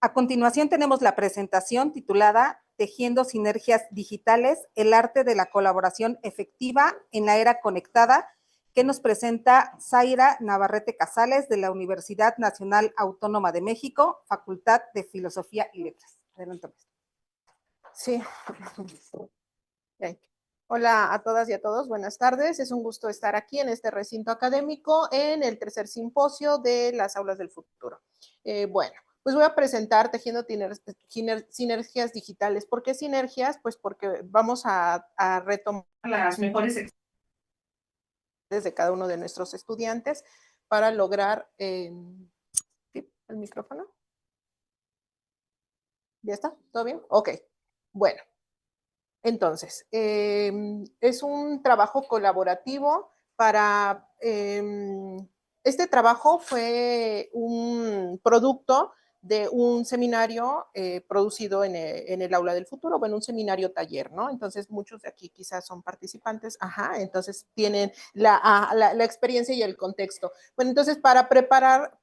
A continuación tenemos la presentación titulada Tejiendo sinergias digitales, el arte de la colaboración efectiva en la era conectada, que nos presenta Zaira Navarrete Casales de la Universidad Nacional Autónoma de México, Facultad de Filosofía y Letras. Adelante. Sí. Hola a todas y a todos, buenas tardes. Es un gusto estar aquí en este recinto académico en el tercer simposio de las aulas del futuro. Bueno, pues voy a presentar Tejiendo sinergias digitales. ¿Por qué sinergias? Pues porque vamos a retomar las mejores experiencias de cada uno de nuestros estudiantes para lograr... ¿sí? ¿El micrófono? ¿Ya está? ¿Todo bien? Ok. Bueno. Entonces, es un trabajo colaborativo para... este trabajo fue un producto de un seminario producido en el Aula del Futuro, bueno, un seminario taller, ¿no? Entonces, muchos de aquí quizás son participantes, entonces tienen la experiencia y el contexto. Bueno, entonces, para preparar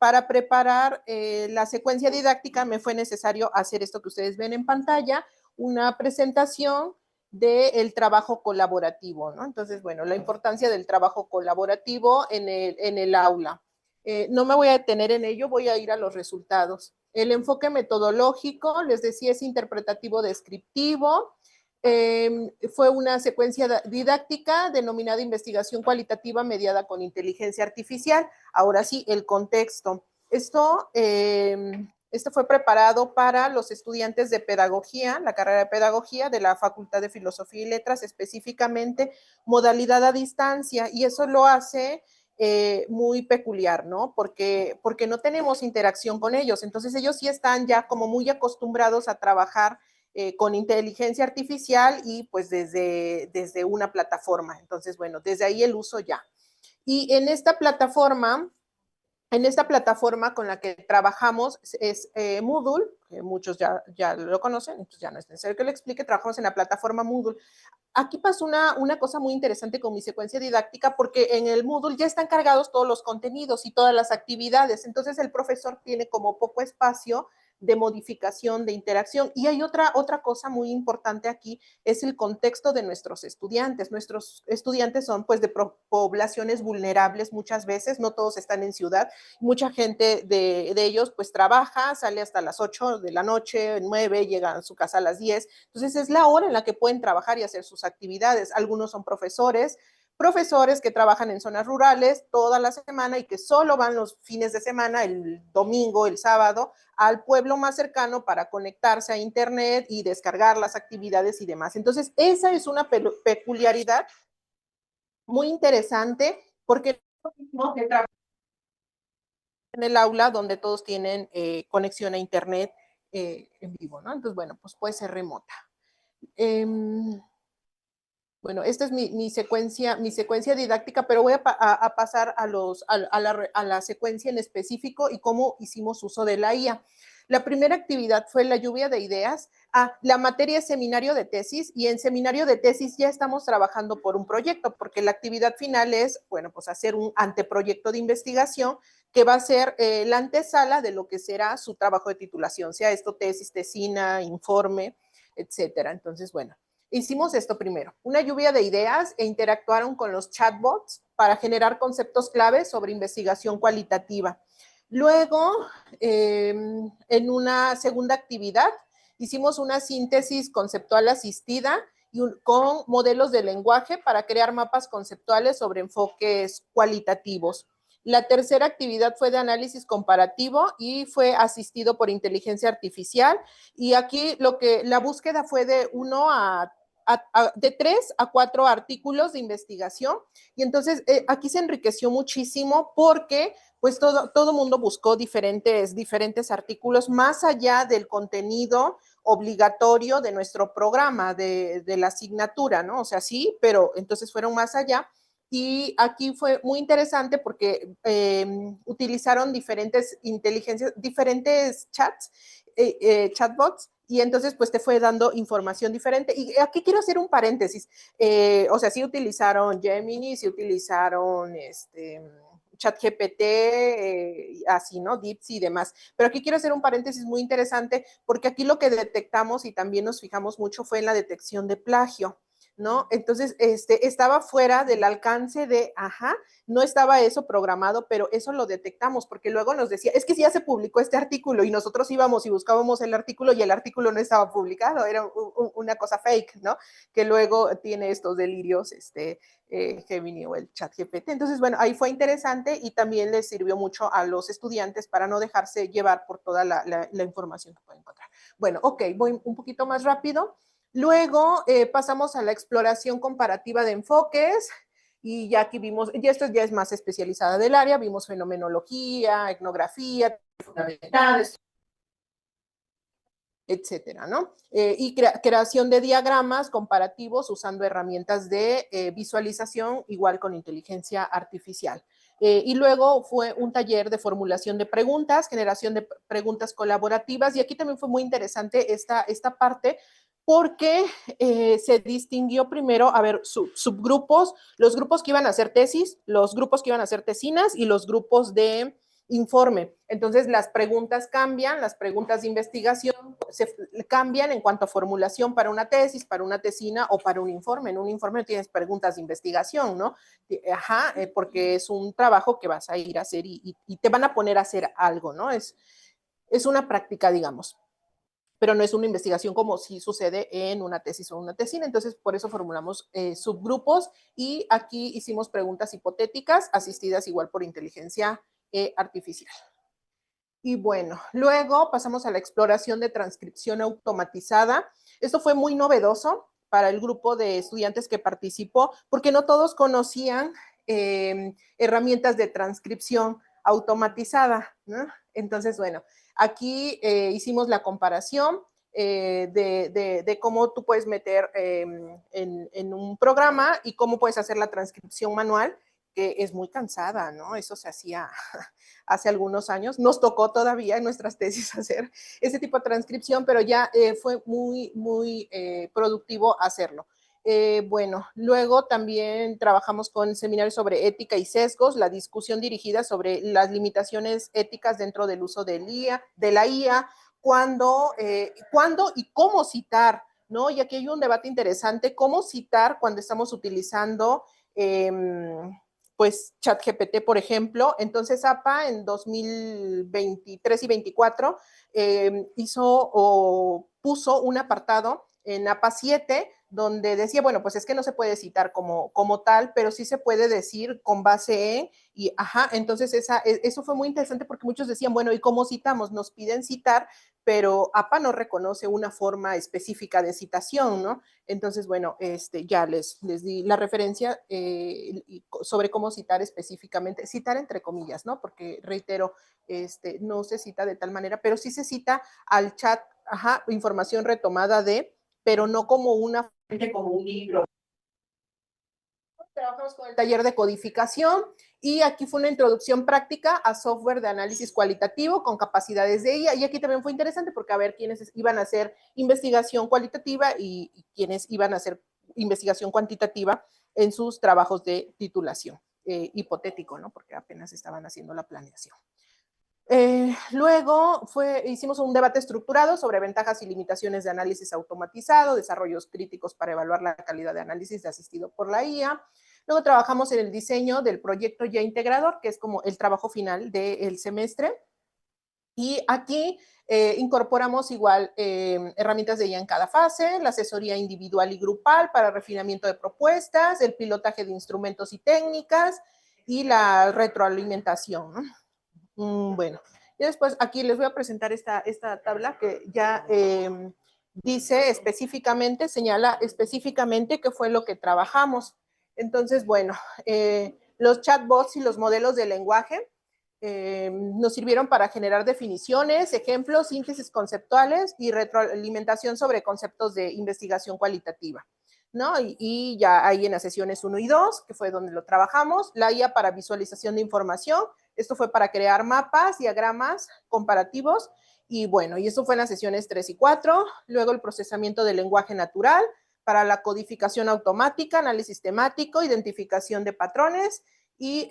la secuencia didáctica me fue necesario hacer esto que ustedes ven en pantalla, una presentación del trabajo colaborativo, ¿no? Entonces, bueno, la importancia del trabajo colaborativo en el aula. No me voy a detener en ello, voy a ir a los resultados. El enfoque metodológico, les decía, es interpretativo descriptivo. Fue una secuencia didáctica denominada investigación cualitativa mediada con inteligencia artificial. Ahora sí, el contexto. Esto fue preparado para los estudiantes de pedagogía, la carrera de pedagogía de la Facultad de Filosofía y Letras, específicamente modalidad a distancia, y eso lo hace muy peculiar, ¿no? Porque no tenemos interacción con ellos, entonces ellos sí están ya como muy acostumbrados a trabajar con inteligencia artificial y pues desde una plataforma, entonces bueno, desde ahí el uso ya. Y en esta plataforma con la que trabajamos es Moodle, que muchos ya lo conocen, entonces ya no es necesario que lo explique, trabajamos en la plataforma Moodle. Aquí pasó una cosa muy interesante con mi secuencia didáctica, porque en el Moodle ya están cargados todos los contenidos y todas las actividades, entonces el profesor tiene como poco espacio de modificación, de interacción. Y hay otra cosa muy importante aquí, es el contexto de nuestros estudiantes. Nuestros estudiantes son pues de poblaciones vulnerables muchas veces, no todos están en ciudad, mucha gente de ellos pues trabaja, sale hasta las 8 de la noche, 9, llega a su casa a las 10, entonces es la hora en la que pueden trabajar y hacer sus actividades. Algunos son profesores que trabajan en zonas rurales toda la semana y que solo van los fines de semana, el domingo, el sábado, al pueblo más cercano para conectarse a internet y descargar las actividades y demás. Entonces, esa es una peculiaridad muy interesante, porque no en el aula donde todos tienen conexión a internet en vivo, ¿no? Entonces, bueno, pues puede ser remota. Bueno, esta es mi secuencia didáctica, pero voy a pasar a la secuencia en específico y cómo hicimos uso de la IA. La primera actividad fue la lluvia de ideas. La materia es seminario de tesis, y en seminario de tesis ya estamos trabajando por un proyecto, porque la actividad final es, bueno, pues hacer un anteproyecto de investigación que va a ser la antesala de lo que será su trabajo de titulación, sea esto tesis, tesina, informe, etcétera. Entonces, bueno, hicimos esto primero, una lluvia de ideas, e interactuaron con los chatbots para generar conceptos claves sobre investigación cualitativa. Luego, en una segunda actividad, hicimos una síntesis conceptual asistida con modelos de lenguaje para crear mapas conceptuales sobre enfoques cualitativos. La tercera actividad fue de análisis comparativo y fue asistido por inteligencia artificial, y aquí la búsqueda fue de de 3 a 4 artículos de investigación, y entonces aquí se enriqueció muchísimo porque pues todo mundo buscó diferentes artículos más allá del contenido obligatorio de nuestro programa, de la asignatura, ¿no? O sea, sí, pero entonces fueron más allá, Y aquí fue muy interesante porque utilizaron diferentes inteligencias, diferentes chats, chatbots, y entonces pues te fue dando información diferente. Y aquí quiero hacer un paréntesis. O sea, sí utilizaron Gemini, sí utilizaron ChatGPT, así, ¿no? DeepSeek y demás. Pero aquí quiero hacer un paréntesis muy interesante porque aquí lo que detectamos y también nos fijamos mucho fue en la detección de plagio, ¿no? Entonces, estaba fuera del alcance de, no estaba eso programado, pero eso lo detectamos, porque luego nos decía, es que si ya se publicó este artículo, y nosotros íbamos y buscábamos el artículo, y el artículo no estaba publicado, era una cosa fake, ¿no? Que luego tiene estos delirios, Gemini o el ChatGPT. Entonces, bueno, ahí fue interesante y también les sirvió mucho a los estudiantes para no dejarse llevar por toda la información que pueden encontrar. Bueno, ok, voy un poquito más rápido. Luego pasamos a la exploración comparativa de enfoques, y ya aquí vimos, y esto ya es más especializada del área, vimos fenomenología, etnografía, fundamentalidades, etcétera, ¿no? Y creación de diagramas comparativos usando herramientas de visualización, igual con inteligencia artificial. Y luego fue un taller de formulación de preguntas, generación de preguntas colaborativas, y aquí también fue muy interesante esta parte, porque se distinguió primero, a ver, subgrupos, los grupos que iban a hacer tesis, los grupos que iban a hacer tesinas y los grupos de informe. Entonces, las preguntas cambian, las preguntas de investigación se cambian en cuanto a formulación para una tesis, para una tesina o para un informe. En un informe tienes preguntas de investigación, ¿no? Porque es un trabajo que vas a ir a hacer y te van a poner a hacer algo, ¿no? Es una práctica, digamos, pero no es una investigación como si sucede en una tesis o una tesina. Entonces, por eso formulamos subgrupos, y aquí hicimos preguntas hipotéticas asistidas igual por inteligencia artificial. Y bueno, luego pasamos a la exploración de transcripción automatizada. Esto fue muy novedoso para el grupo de estudiantes que participó, porque no todos conocían herramientas de transcripción automatizada, ¿no? Entonces, bueno, aquí hicimos la comparación de cómo tú puedes meter en un programa y cómo puedes hacer la transcripción manual, que es muy cansada, ¿no? Eso se hacía hace algunos años. Nos tocó todavía en nuestras tesis hacer ese tipo de transcripción, pero ya fue muy, muy productivo hacerlo. Bueno, luego también trabajamos con seminarios sobre ética y sesgos, la discusión dirigida sobre las limitaciones éticas dentro del uso de la IA, cuándo y cómo citar, ¿no? Y aquí hay un debate interesante, cómo citar cuando estamos utilizando pues ChatGPT, por ejemplo. Entonces APA en 2023 y 24 hizo o puso un apartado en APA 7 donde decía, bueno, pues es que no se puede citar como tal, pero sí se puede decir con base en, y entonces eso fue muy interesante porque muchos decían, bueno, ¿y cómo citamos? Nos piden citar, pero APA no reconoce una forma específica de citación, ¿no? Entonces, bueno, ya les di la referencia sobre cómo citar específicamente, citar entre comillas, ¿no? Porque, reitero, no se cita de tal manera, pero sí se cita al chat, información retomada pero no como una fuente, como un libro. Trabajamos con el taller de codificación, y aquí fue una introducción práctica a software de análisis cualitativo con capacidades de IA, y aquí también fue interesante porque a ver quiénes iban a hacer investigación cualitativa y quiénes iban a hacer investigación cuantitativa en sus trabajos de titulación. Hipotético, ¿no? Porque apenas estaban haciendo la planeación. Luego hicimos un debate estructurado sobre ventajas y limitaciones de análisis automatizado, desarrollos críticos para evaluar la calidad de análisis de asistido por la IA. Luego trabajamos en el diseño del proyecto ya integrador, que es como el trabajo final del semestre. Y aquí incorporamos igual herramientas de IA en cada fase, la asesoría individual y grupal para refinamiento de propuestas, el pilotaje de instrumentos y técnicas y la retroalimentación, ¿no? Bueno, y después aquí les voy a presentar esta tabla que ya dice específicamente, señala específicamente qué fue lo que trabajamos. Entonces, bueno, los chatbots y los modelos de lenguaje nos sirvieron para generar definiciones, ejemplos, síntesis conceptuales y retroalimentación sobre conceptos de investigación cualitativa, ¿no? Y ya ahí en las sesiones 1 y 2, que fue donde lo trabajamos, la IA para visualización de información, esto fue para crear mapas, diagramas comparativos, y bueno, y eso fue en las sesiones 3 y 4, luego el procesamiento del lenguaje natural, para la codificación automática, análisis temático, identificación de patrones y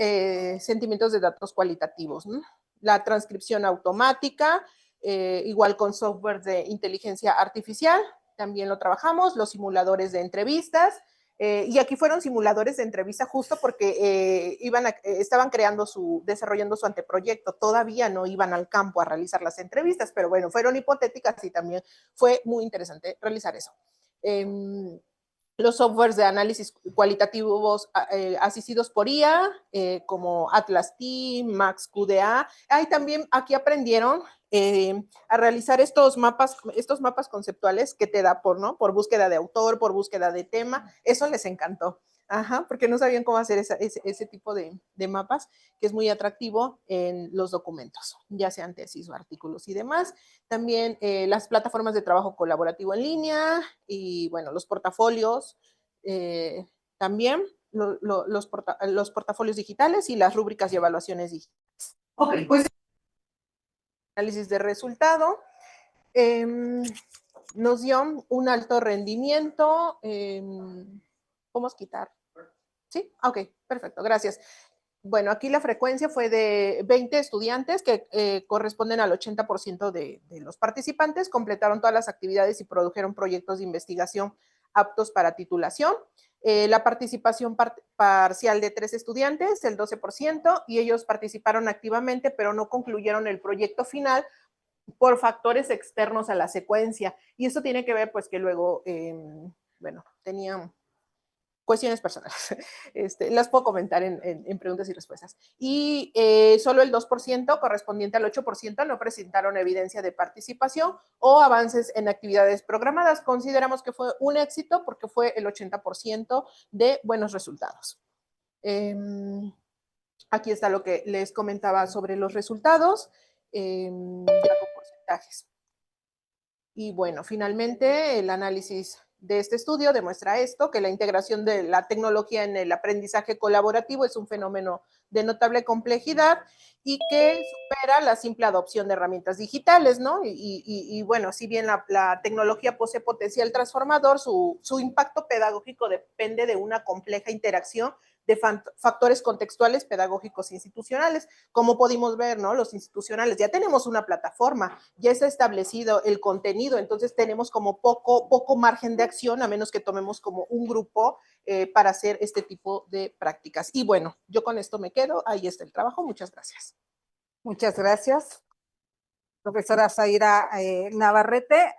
sentimientos de datos cualitativos, ¿no? La transcripción automática, igual con software de inteligencia artificial, también lo trabajamos, los simuladores de entrevistas, y aquí fueron simuladores de entrevista justo porque estaban desarrollando su anteproyecto, todavía no iban al campo a realizar las entrevistas, pero bueno, fueron hipotéticas y también fue muy interesante realizar eso. Los softwares de análisis cualitativos asistidos por IA, como Atlas T, Max QDA. También aquí aprendieron a realizar estos mapas conceptuales que te da por búsqueda de autor, por búsqueda de tema. Eso les encantó. Ajá, porque no sabían cómo hacer ese tipo de mapas, que es muy atractivo en los documentos, ya sean tesis o artículos y demás. También las plataformas de trabajo colaborativo en línea y, bueno, los portafolios, también los portafolios digitales y las rúbricas y evaluaciones digitales. Ok, pues análisis de resultado. Nos dio un alto rendimiento. ¿Podemos quitar? ¿Sí? Ok, perfecto, gracias. Bueno, aquí la frecuencia fue de 20 estudiantes que corresponden al 80% de los participantes, completaron todas las actividades y produjeron proyectos de investigación aptos para titulación. La participación parcial de 3 estudiantes, el 12%, y ellos participaron activamente, pero no concluyeron el proyecto final por factores externos a la secuencia. Y eso tiene que ver, pues, que luego, bueno, tenían cuestiones personales. Las puedo comentar en preguntas y respuestas. Y solo el 2%, correspondiente al 8%, no presentaron evidencia de participación o avances en actividades programadas. Consideramos que fue un éxito porque fue el 80% de buenos resultados. Aquí está lo que les comentaba sobre los resultados, ya con porcentajes. Y bueno, finalmente el análisis de este estudio demuestra esto, que la integración de la tecnología en el aprendizaje colaborativo es un fenómeno de notable complejidad y que supera la simple adopción de herramientas digitales, ¿no? Y bueno, si bien la tecnología posee potencial transformador, su impacto pedagógico depende de una compleja interacción de factores contextuales, pedagógicos e institucionales. Como pudimos ver, ¿no? Los institucionales, ya tenemos una plataforma, ya está establecido el contenido, entonces tenemos como poco margen de acción, a menos que tomemos como un grupo para hacer este tipo de prácticas. Y bueno, yo con esto me quedo, ahí está el trabajo, muchas gracias. Muchas gracias, profesora Zaira Navarrete.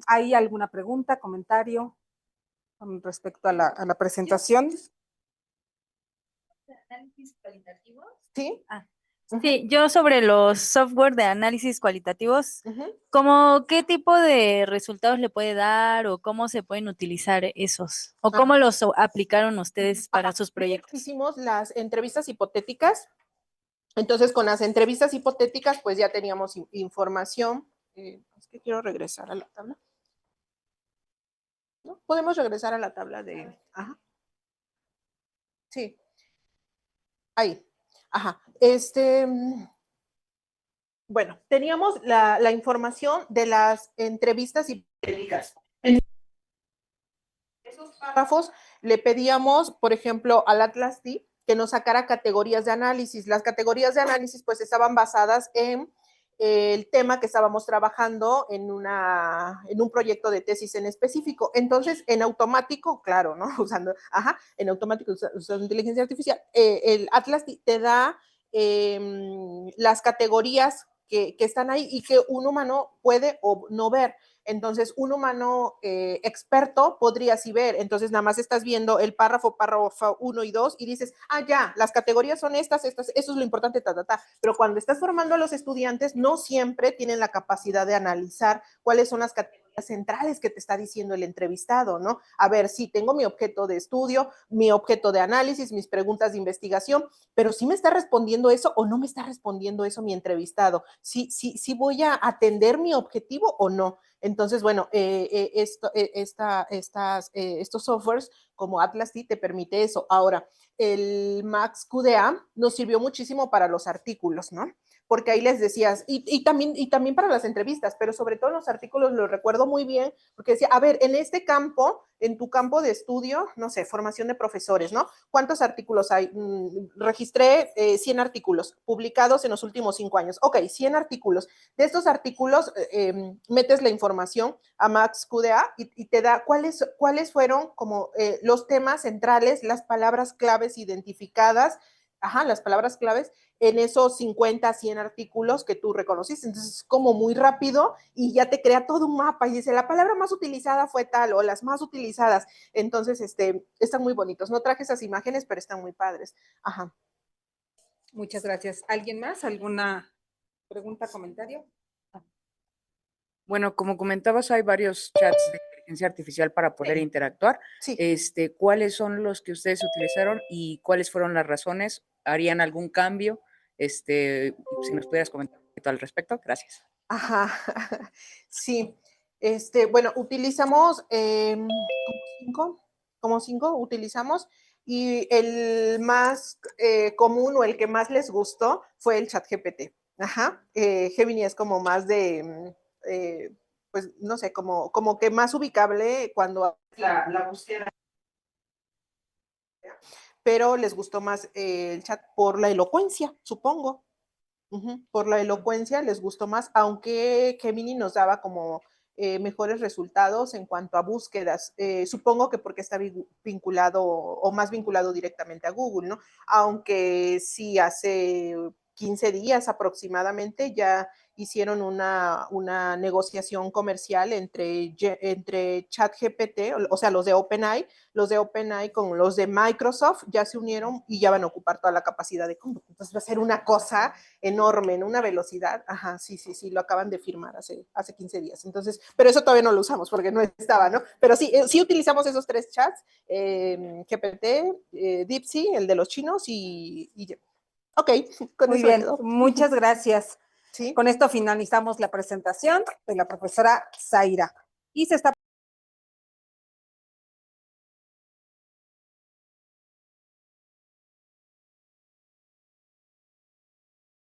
¿Hay alguna pregunta, comentario con respecto a la presentación? ¿Análisis cualitativos? ¿Sí? Sí, yo sobre los software de análisis cualitativos, ¿cómo qué tipo de resultados le puede dar o cómo se pueden utilizar esos? ¿O cómo los aplicaron ustedes para sus proyectos? Hicimos las entrevistas hipotéticas. Entonces, con las entrevistas hipotéticas, pues ya teníamos información. Es que quiero regresar a la tabla. ¿No? Podemos regresar a la tabla de... Ajá. Sí. Ahí. Ajá. Bueno, teníamos la información de las entrevistas hipotéticas. En esos párrafos le pedíamos, por ejemplo, al Atlas T que nos sacara categorías de análisis. Las categorías de análisis pues estaban basadas en el tema que estábamos trabajando en un proyecto de tesis en específico. Entonces, en automático, claro, ¿no? En automático, usando inteligencia artificial, el Atlas te da las categorías que están ahí y que un humano puede o no ver. Entonces, un humano experto podría así ver. Entonces, nada más estás viendo el párrafo 1 y 2 y dices, ya, las categorías son estas, eso es lo importante, Pero cuando estás formando a los estudiantes, no siempre tienen la capacidad de analizar cuáles son las categorías centrales que te está diciendo el entrevistado, ¿no? A ver, sí, tengo mi objeto de estudio, mi objeto de análisis, mis preguntas de investigación, pero ¿sí me está respondiendo eso o no me está respondiendo eso mi entrevistado? ¿Sí voy a atender mi objetivo o no? Entonces, bueno, estos softwares como Atlas te permite eso. Ahora, el Max QDA nos sirvió muchísimo para los artículos, ¿no? Porque ahí les decías, y también para las entrevistas, pero sobre todo en los artículos lo recuerdo muy bien, porque decía, a ver, en este campo, en tu campo de estudio, no sé, formación de profesores, ¿no? ¿Cuántos artículos hay? Registré 100 artículos publicados en los últimos 5 años. Ok, 100 artículos. De estos artículos, metes la información a Max QDA y te da cuáles fueron como los temas centrales, las palabras claves identificadas, las palabras claves en esos 50, 100 artículos que tú reconociste. Entonces, es como muy rápido y ya te crea todo un mapa y dice, la palabra más utilizada fue tal o las más utilizadas. Entonces, están muy bonitos. No traje esas imágenes, pero están muy padres. Ajá. Muchas gracias. ¿Alguien más? ¿Alguna pregunta, comentario? Bueno, como comentabas, hay varios chats de inteligencia artificial para poder interactuar. Sí. ¿Cuáles son los que ustedes utilizaron y cuáles fueron las razones? ¿Harían algún cambio? Si nos pudieras comentar un poquito al respecto, gracias. Ajá, sí. Bueno, utilizamos como cinco utilizamos, y el más común o el que más les gustó fue el ChatGPT. Ajá. Gemini es como más de, pues no sé, como que más ubicable cuando la búsqueda. Pero les gustó más el chat por la elocuencia, supongo. Por la elocuencia les gustó más, aunque Gemini nos daba como mejores resultados en cuanto a búsquedas. Supongo que porque está vinculado o más vinculado directamente a Google, ¿no? Aunque sí hace 15 días aproximadamente ya hicieron una negociación comercial entre ChatGPT, o sea, los de OpenAI con los de Microsoft ya se unieron y ya van a ocupar toda la capacidad de cómputo. Entonces va a ser una cosa enorme, en una velocidad. Ajá, sí, lo acaban de firmar hace 15 días. Entonces, pero eso todavía no lo usamos porque no estaba, ¿no? Pero sí utilizamos esos 3 chats, GPT, DeepSeek, el de los chinos y ok, con Muy eso bien, quedó. muchas gracias. Sí. Con esto finalizamos la presentación de la profesora Zaira. Y se está